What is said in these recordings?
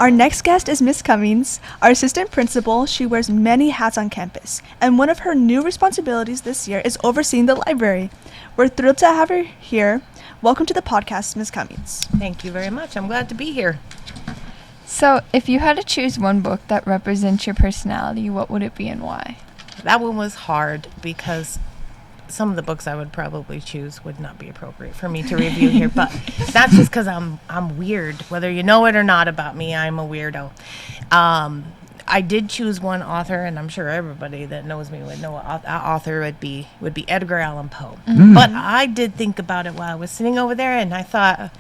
Our next guest is Miss Cummins, our assistant principal. She wears many hats on campus, and one of her new responsibilities this year is overseeing the library. We're thrilled to have her here. Welcome to the podcast, Miss Cummins. Thank you very much. I'm glad to be here. So, if you had to choose one book that represents your personality, what would it be and why? That one was hard because some of the books I would probably choose would not be appropriate for me to review here, but that's just because I'm weird. Whether you know it or not about me, I'm a weirdo. I did choose one author, and I'm sure everybody that knows me would know what author would be Edgar Allan Poe. Mm-hmm. But I did think about it while I was sitting over there, and I thought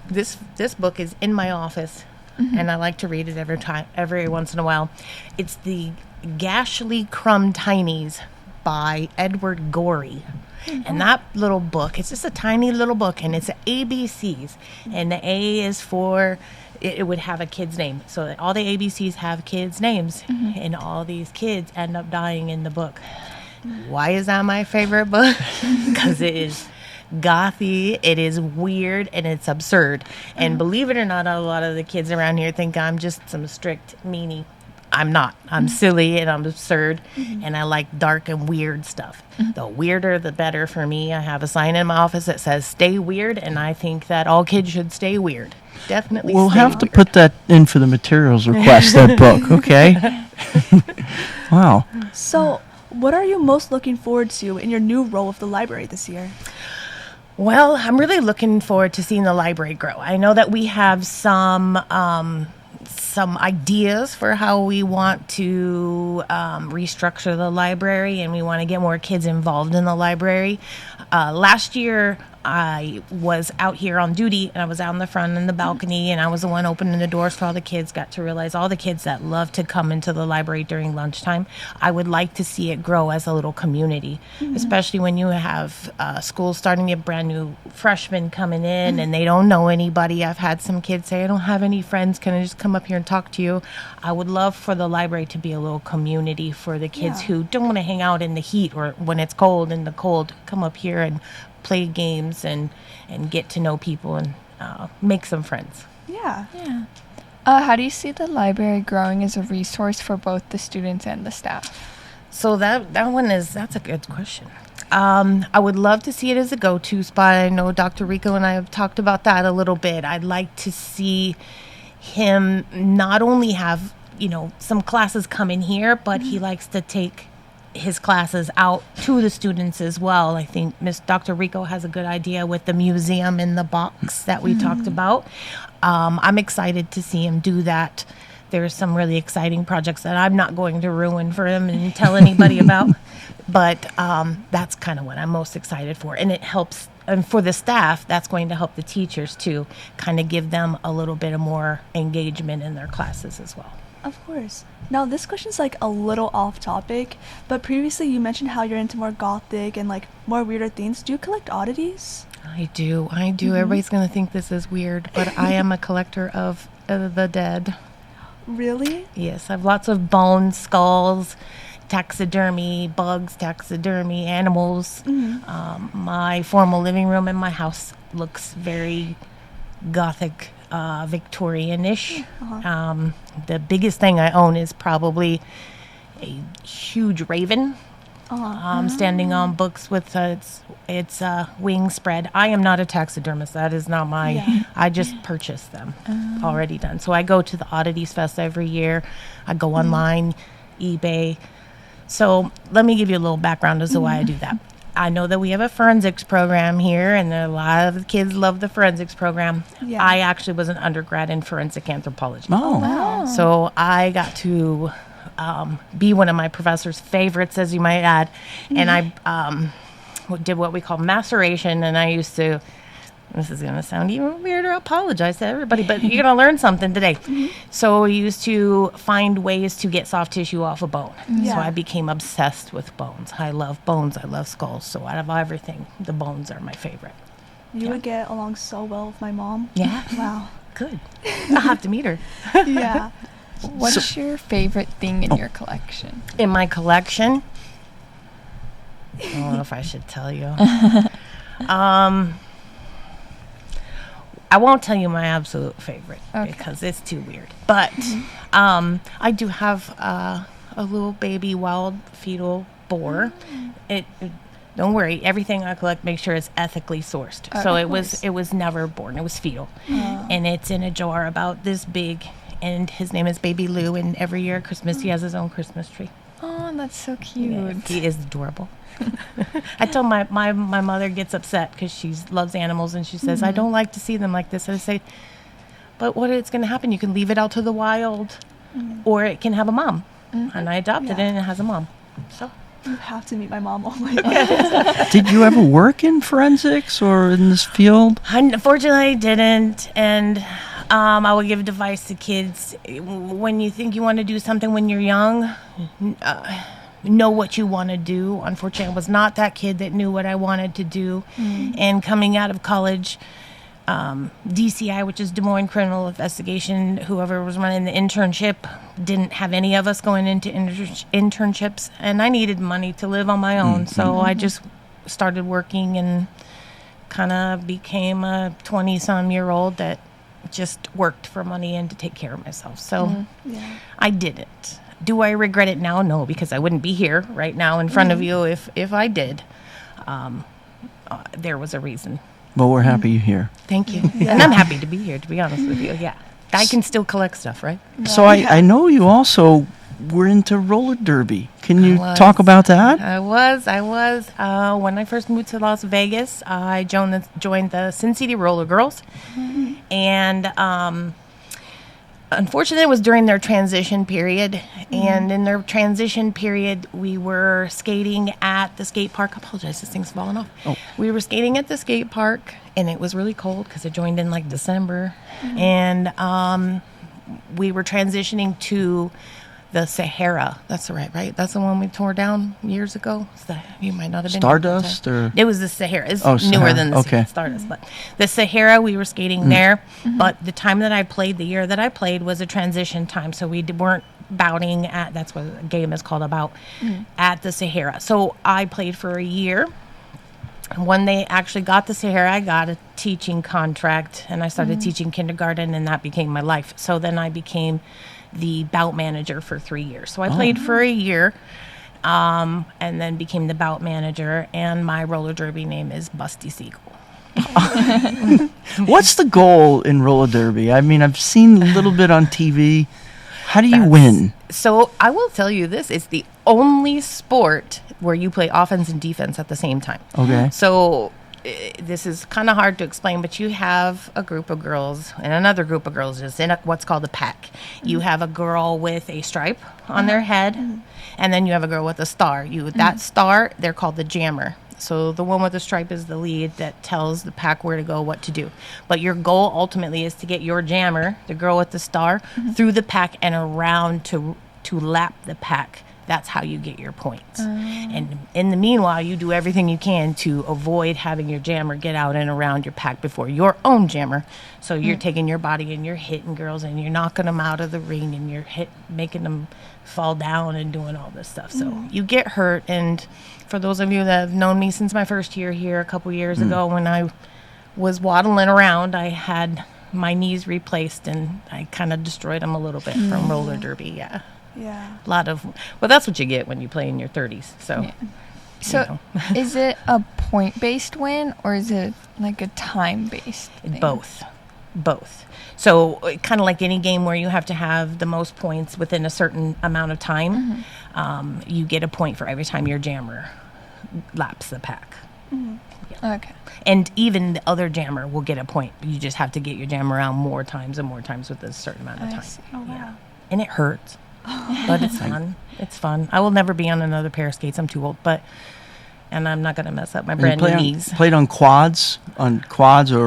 this book is in my office, and I like to read it every once in a while. It's the Gashly Crumb Tinies by Edward Gorey. And that little book, it's just a tiny little book, and it's ABCs. And the A is for, it would have a kid's name. So all the ABCs have kids' names, and all these kids end up dying in the book. Why is that my favorite book? Because it is gothy, it is weird, and it's absurd. And believe it or not, a lot of the kids around here think I'm just some strict meanie. I'm not. I'm silly and I'm absurd, and I like dark and weird stuff. The weirder, the better for me. I have a sign in my office that says "Stay weird," and I think that all kids should stay weird. Definitely. We'll stay have weird. to put that in for the materials request, that book, okay? Wow. So, what are you most looking forward to in your new role with the library this year? Well, I'm really looking forward to seeing the library grow. I know that we have some ideas for how we want to restructure the library, and we want to get more kids involved in the library. Last year, I was out here on duty, and I was out in the front in the balcony, and I was the one opening the doors for all the kids. Got to realize all the kids that love to come into the library during lunchtime. I would like to see it grow as a little community, especially when you have school starting, you have brand new freshmen coming in, and they don't know anybody. I've had some kids say, I don't have any friends. Can I just come up here and talk to you? I would love for the library to be a little community for the kids who don't want to hang out in the heat or when it's cold in the cold. Come up here and play games and get to know people and make some friends. Yeah. How do you see the library growing as a resource for both the students and the staff? So that's a good question. I would love to see it as a go-to spot. I know Dr. Rico and I have talked about that a little bit. I'd like to see him not only have, some classes come in here, but he likes to take his classes out to the students as well. I think Dr. Rico has a good idea with the museum in the box that we talked about. I'm excited to see him do that. There's some really exciting projects that I'm not going to ruin for him and tell anybody about, but that's kind of what I'm most excited for. And it helps, and for the staff, that's going to help the teachers to kind of give them a little bit of more engagement in their classes as well. Of course. Now, this question's like a little off topic, but previously you mentioned how you're into more gothic and like more weirder things. Do you collect oddities? I do. Everybody's going to think this is weird, but I am a collector of the dead. Really? Yes, I have lots of bones, skulls, taxidermy, bugs, taxidermy, animals. My formal living room in my house looks very gothic, Victorian-ish. The biggest thing I own is probably a huge raven standing on books with its wings spread. I am not a taxidermist. That is not my... I just purchased them already done. So I go to the Oddities Fest every year. I go online, eBay. So let me give you a little background as to why I do that. I know that we have a forensics program here, and a lot of the kids love the forensics program. Yeah. I actually was an undergrad in forensic anthropology. Oh. Wow. So I got to be one of my professor's favorites, as you might add. And I did what we call maceration, and I used to... This is going to sound even weirder. I apologize to everybody, but you're going to learn something today. So we used to find ways to get soft tissue off a bone. So I became obsessed with bones. I love bones. I love skulls. So out of everything, the bones are my favorite. You would get along so well with my mom. Yeah? Wow. Good. I'll have to meet her. Yeah. What's your favorite thing in your collection? In my collection? I don't know if I should tell you. I won't tell you my absolute favorite Okay. because it's too weird. But I do have a little baby wild fetal boar. Don't worry, everything I collect, make sure it's ethically sourced. So of it course. was never born. It was fetal, and it's in a jar about this big. And his name is Baby Lou. And every year at Christmas, he has his own Christmas tree. Oh, that's so cute. He is adorable. I told my mother gets upset because she loves animals, and she says I don't like to see them like this. I say, but what is going to happen? You can leave it out to the wild, or it can have a mom. And I adopted it, and it has a mom. So. You have to meet my mom. Oh my god. Did you ever work in forensics or in this field? Unfortunately, I didn't. And I would give advice to kids. When you think you want to do something when you're young, know what you want to do. Unfortunately, I was not that kid that knew what I wanted to do. And coming out of college, DCI, which is Des Moines Criminal Investigation, whoever was running the internship, didn't have any of us going into internships, and I needed money to live on my own. So I just started working and kind of became a 20-some-year-old that just worked for money and to take care of myself. So I did it. Do I regret it now? No, because I wouldn't be here right now in front of you if I did. There was a reason. Well, we're happy you're here. Thank you. And I'm happy to be here, to be honest with you. Yeah. I can still collect stuff, right? So I know you also were into roller derby. Can you was. talk about that? I was. When I first moved to Las Vegas, I joined the Sin City Roller Girls. And unfortunately, it was during their transition period. And in their transition period, we were skating at the skate park. I apologize, this thing's falling off. Oh. We were skating at the skate park, and it was really cold because it joined in like December. And we were transitioning to the Sahara. That's right? That's the one we tore down years ago. You might not have been. Stardust or? It was the Sahara. It's Oh, newer Sahara. than the Okay. Stardust. But the Sahara, we were skating there. But the time that I played, the year that I played, was a transition time. So we weren't bouting at, that's what the game is called, about, at the Sahara. So I played for a year. When they actually got the Sahara, I got a teaching contract, and I started teaching kindergarten, and that became my life. So then I became the bout manager for 3 years. So I played for a year, and then became the bout manager, and my roller derby name is Busty Siegel. What's the goal in roller derby? I mean, I've seen a little bit on TV. How do you win? So I will tell you this, it's the only sport where you play offense and defense at the same time. Okay. So this is kind of hard to explain, but you have a group of girls and another group of girls is in what's called a pack. You have a girl with a stripe on their head, and then you have a girl with a star. That star, they're called the jammer. So the one with the stripe is the lead that tells the pack where to go, what to do. But your goal ultimately is to get your jammer, the girl with the star, through the pack and around to lap the pack. That's how you get your points. And in the meanwhile, you do everything you can to avoid having your jammer get out and around your pack before your own jammer. So you're taking your body and you're hitting girls and you're knocking them out of the ring and you're making them fall down and doing all this stuff. So you get hurt. And for those of you that have known me since my first year here a couple years ago, when I was waddling around, I had my knees replaced and I kind of destroyed them a little bit from roller derby. Yeah. Yeah. A lot of, well, that's what you get when you play in your 30s. So, So is it a point-based win, or is it like a time-based thing? Both. So kind of like any game where you have to have the most points within a certain amount of time, you get a point for every time your jammer laps the pack. Okay. And even the other jammer will get a point. You just have to get your jammer around more times and more times with a certain amount of I time. see. Oh, wow. Yeah. And it hurts. But it's fun. It's fun. I will never be on another pair of skates. I'm too old. And I'm not going to mess up my brand new knees. Played on quads or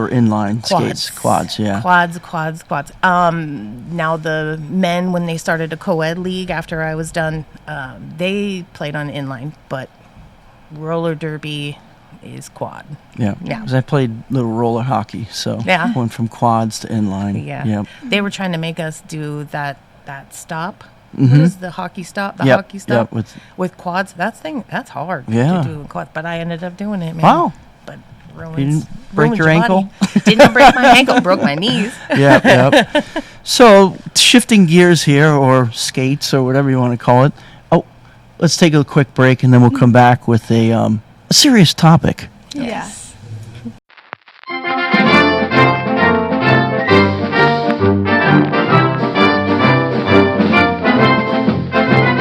inline skates? Quads, yeah. Quads. Now the men, when they started a co-ed league after I was done, they played on inline, but roller derby is quad. Yeah. Yeah. 'Cause I played little roller hockey, so Yeah. went from quads to inline. Yeah. Yep. They were trying to make us do that stop. What is the hockey stop? The hockey stop? Yep. With quads, that's hard Yeah. to do in quads. But I ended up doing it, man. Wow. But ruins. You didn't break ruins your body. ankle? Didn't break my ankle, broke my knees. Yep. So, shifting gears here, or skates, or whatever you want to call it. Let's take a quick break, and then we'll come back with a serious topic. Yeah.